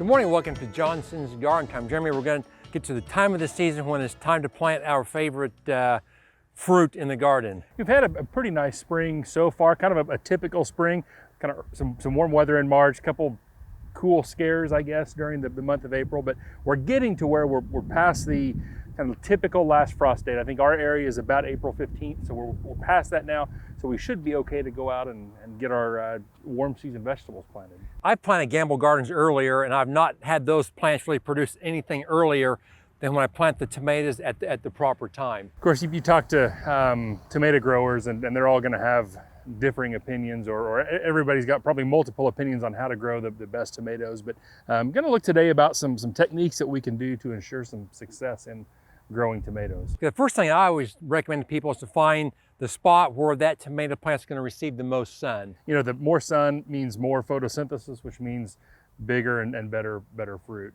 Good morning, welcome to Johnson's Garden Time. Jeremy, we're going to get to the time of the season when it's time to plant our favorite fruit in the garden. We've had a pretty nice spring so far, kind of a typical spring, kind of some warm weather in March, a couple cool scares, I guess, during the month of April, but we're getting to where we're past the kind of typical last frost date. I think our area is about April 15th, so we're past that now, so we should be okay to go out and get our warm season vegetables planted. I planted Gamble Gardens earlier, and I've not had those plants really produce anything earlier than when I plant the tomatoes at the proper time. Of course, if you talk to tomato growers, and they're all going to have differing opinions, or everybody's got probably multiple opinions on how to grow the best tomatoes, but I'm going to look today about some techniques that we can do to ensure some success in growing tomatoes. The first thing I always recommend to people is to find the spot where that tomato plant's going to receive the most sun. You know, the more sun means more photosynthesis, which means bigger and better fruit.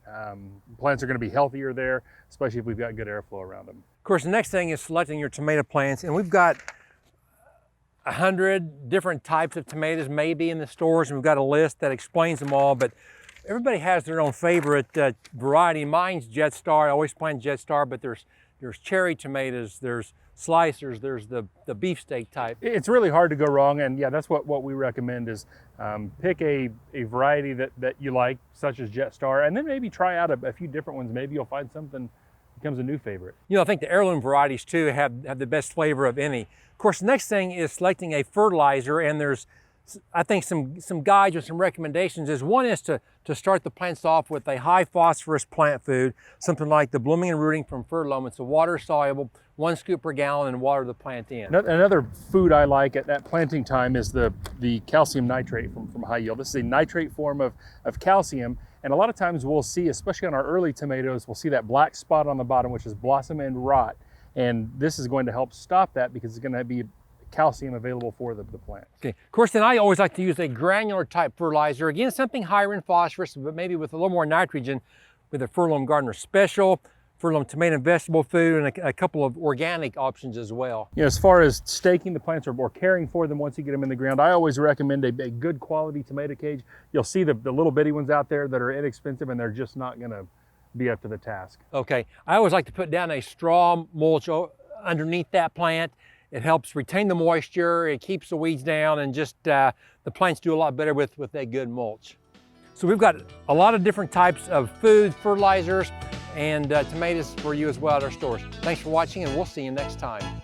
Plants are going to be healthier there, especially if we've got good airflow around them. Of course, the next thing is selecting your tomato plants, and we've got 100 different types of tomatoes maybe in the stores, and we've got a list that explains them all, but everybody has their own favorite variety. Mine's Jet Star. I always plant Jet Star, but there's cherry tomatoes, there's slicers, there's the beefsteak type. It's really hard to go wrong, and yeah, that's what we recommend is pick a variety that you like, such as Jet Star, and then maybe try out a few different ones. Maybe you'll find something becomes a new favorite. You know, I think the heirloom varieties too have the best flavor of any. Of course, the next thing is selecting a fertilizer, and there's, I think, some guides or some recommendations. One is to start the plants off with a high phosphorus plant food, something like the Blooming and Rooting from Fertilizer. It's a water soluble, 1 scoop per gallon, and water the plant in. Another food I like at planting time is the calcium nitrate from High Yield. This is a nitrate form of calcium, and a lot of times we'll see, especially on our early tomatoes, we'll see that black spot on the bottom, which is blossom end rot. And this is going to help stop that because it's going to be calcium available for the plant. Okay. Of course, then I always like to use a granular type fertilizer. Again, something higher in phosphorus, but maybe with a little more nitrogen, with a Fertilizer Gardener Special, Fertilizer Tomato and Vegetable Food, and a couple of organic options as well. You know, as far as staking the plants or caring for them once you get them in the ground, I always recommend a good quality tomato cage. You'll see the little bitty ones out there that are inexpensive, and they're just not going to be up to the task. Okay, I always like to put down a straw mulch underneath that plant. It helps retain the moisture, it keeps the weeds down, and just the plants do a lot better with that good mulch. So we've got a lot of different types of food, fertilizers, and tomatoes for you as well at our stores. Thanks for watching, and we'll see you next time.